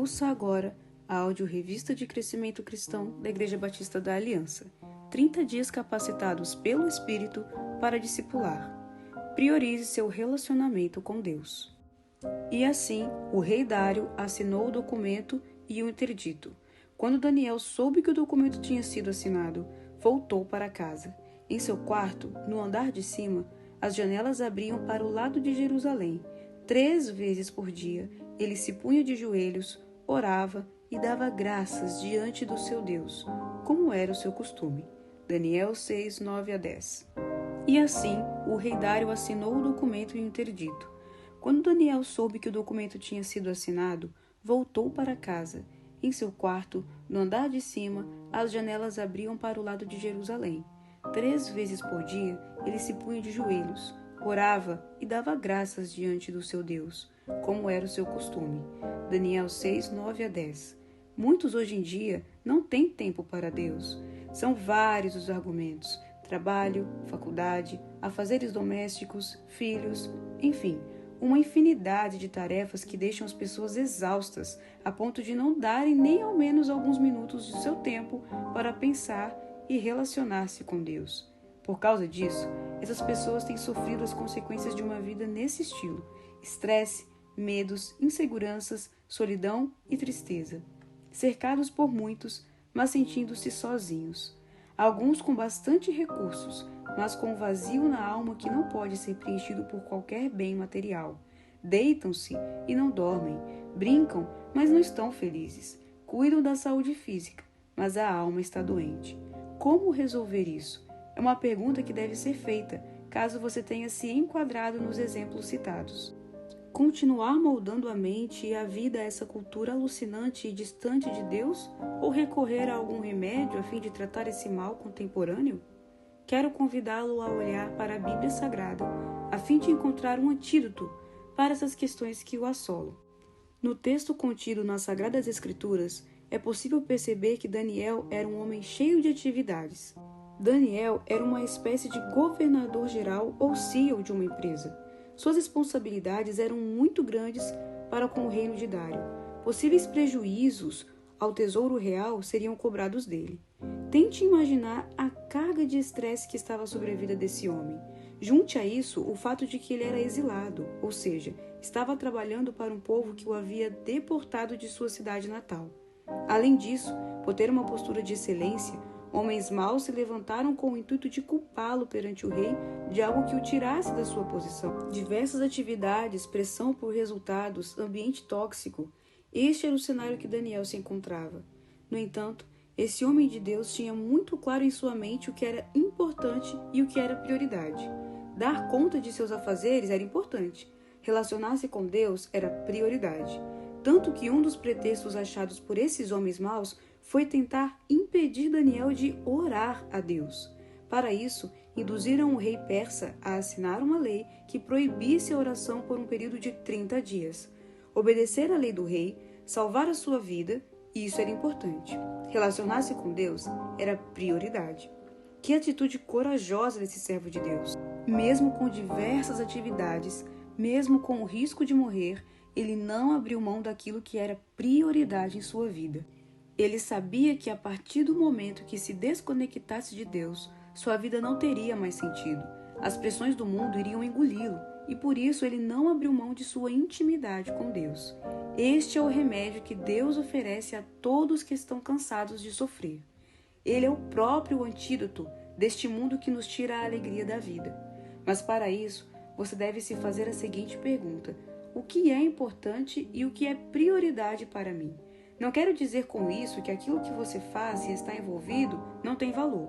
Ouça agora a audiorevista de crescimento cristão da Igreja Batista da Aliança. 30 dias capacitados pelo Espírito para discipular. Priorize seu relacionamento com Deus. E assim, o rei Dário assinou o documento e o interdito. Quando Daniel soube que o documento tinha sido assinado, voltou para casa. Em seu quarto, no andar de cima, as janelas abriam para o lado de Jerusalém. 3 vezes por dia, ele se punha de joelhos, orava e dava graças diante do seu Deus, como era o seu costume. Daniel 6, 9-10. E assim, o rei Dário assinou o documento e o interdito. Quando Daniel soube que o documento tinha sido assinado, voltou para casa. Em seu quarto, no andar de cima, as janelas abriam para o lado de Jerusalém. 3 vezes por dia, ele se punha de joelhos, orava e dava graças diante do seu Deus, como era o seu costume. Daniel 6, 9-10. Muitos hoje em dia não têm tempo para Deus. São vários os argumentos: trabalho, faculdade, afazeres domésticos, filhos, enfim, uma infinidade de tarefas que deixam as pessoas exaustas, a ponto de não darem nem ao menos alguns minutos de seu tempo para pensar e relacionar-se com Deus. Por causa disso, essas pessoas têm sofrido as consequências de uma vida nesse estilo: estresse, medos, inseguranças, solidão e tristeza. Cercados por muitos, mas sentindo-se sozinhos. Alguns com bastante recursos, mas com um vazio na alma que não pode ser preenchido por qualquer bem material. Deitam-se e não dormem, brincam, mas não estão felizes. Cuidam da saúde física, mas a alma está doente. Como resolver isso? É uma pergunta que deve ser feita, caso você tenha se enquadrado nos exemplos citados. Continuar moldando a mente e a vida a essa cultura alucinante e distante de Deus? Ou recorrer a algum remédio a fim de tratar esse mal contemporâneo? Quero convidá-lo a olhar para a Bíblia Sagrada, a fim de encontrar um antídoto para essas questões que o assolam. No texto contido nas Sagradas Escrituras, é possível perceber que Daniel era um homem cheio de atividades. Daniel era uma espécie de governador-geral ou CEO de uma empresa. Suas responsabilidades eram muito grandes para com o reino de Dário. Possíveis prejuízos ao tesouro real seriam cobrados dele. Tente imaginar a carga de estresse que estava sobre a vida desse homem. Junte a isso o fato de que ele era exilado, ou seja, estava trabalhando para um povo que o havia deportado de sua cidade natal. Além disso, por ter uma postura de excelência, homens maus se levantaram com o intuito de culpá-lo perante o rei de algo que o tirasse da sua posição. Diversas atividades, pressão por resultados, ambiente tóxico. Este era o cenário que Daniel se encontrava. No entanto, esse homem de Deus tinha muito claro em sua mente o que era importante e o que era prioridade. Dar conta de seus afazeres era importante. Relacionar-se com Deus era prioridade. Tanto que um dos pretextos achados por esses homens maus foi tentar impedir Daniel de orar a Deus. Para isso, induziram o rei persa a assinar uma lei que proibisse a oração por um período de 30 dias. Obedecer à lei do rei, salvar a sua vida, isso era importante. Relacionar-se com Deus era prioridade. Que atitude corajosa desse servo de Deus! Mesmo com diversas atividades, mesmo com o risco de morrer, ele não abriu mão daquilo que era prioridade em sua vida. Ele sabia que a partir do momento que se desconectasse de Deus, sua vida não teria mais sentido. As pressões do mundo iriam engoli-lo, e por isso ele não abriu mão de sua intimidade com Deus. Este é o remédio que Deus oferece a todos que estão cansados de sofrer. Ele é o próprio antídoto deste mundo que nos tira a alegria da vida. Mas para isso, você deve se fazer a seguinte pergunta: o que é importante e o que é prioridade para mim? Não quero dizer com isso que aquilo que você faz e está envolvido não tem valor.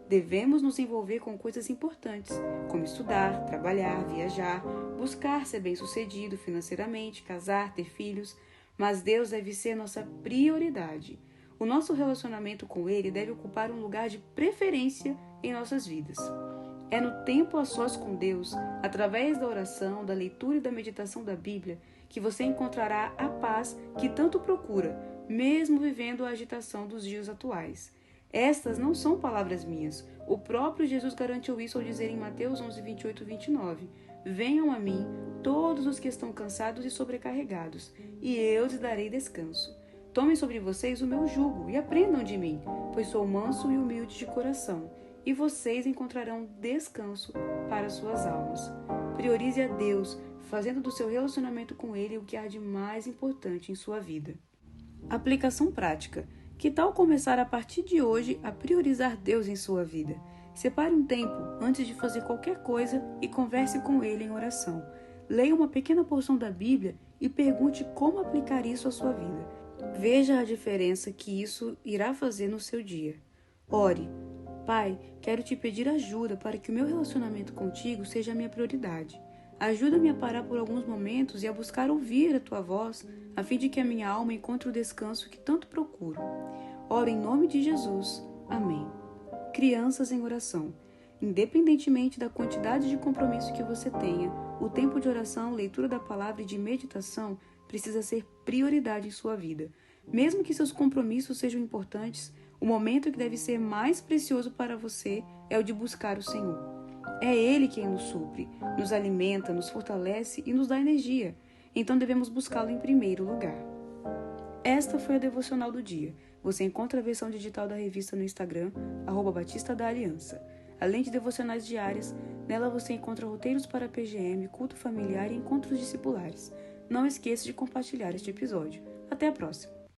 Devemos nos envolver com coisas importantes, como estudar, trabalhar, viajar, buscar ser bem-sucedido financeiramente, casar, ter filhos, mas Deus deve ser nossa prioridade. O nosso relacionamento com Ele deve ocupar um lugar de preferência em nossas vidas. É no tempo a sós com Deus, através da oração, da leitura e da meditação da Bíblia, que você encontrará a paz que tanto procura, mesmo vivendo a agitação dos dias atuais. Estas não são palavras minhas. O próprio Jesus garantiu isso ao dizer em Mateus 11, 28-29: Venham a mim todos os que estão cansados e sobrecarregados, e eu lhes darei descanso. Tomem sobre vocês o meu jugo e aprendam de mim, pois sou manso e humilde de coração, e vocês encontrarão descanso para suas almas. Priorize a Deus, fazendo do seu relacionamento com Ele o que há de mais importante em sua vida. Aplicação prática. Que tal começar a partir de hoje a priorizar Deus em sua vida? Separe um tempo antes de fazer qualquer coisa e converse com Ele em oração. Leia uma pequena porção da Bíblia e pergunte como aplicar isso à sua vida. Veja a diferença que isso irá fazer no seu dia. Ore. Pai, quero te pedir ajuda para que o meu relacionamento contigo seja a minha prioridade. Ajuda-me a parar por alguns momentos e a buscar ouvir a tua voz, a fim de que a minha alma encontre o descanso que tanto procuro. Oro em nome de Jesus. Amém. Crianças em oração. Independentemente da quantidade de compromisso que você tenha, o tempo de oração, leitura da palavra e de meditação precisa ser prioridade em sua vida. Mesmo que seus compromissos sejam importantes, o momento que deve ser mais precioso para você é o de buscar o Senhor. É Ele quem nos supre, nos alimenta, nos fortalece e nos dá energia. Então devemos buscá-lo em primeiro lugar. Esta foi a devocional do dia. Você encontra a versão digital da revista no Instagram, @Batista da Aliança. Além de devocionais diárias, nela você encontra roteiros para PGM, culto familiar e encontros discipulares. Não esqueça de compartilhar este episódio. Até a próxima!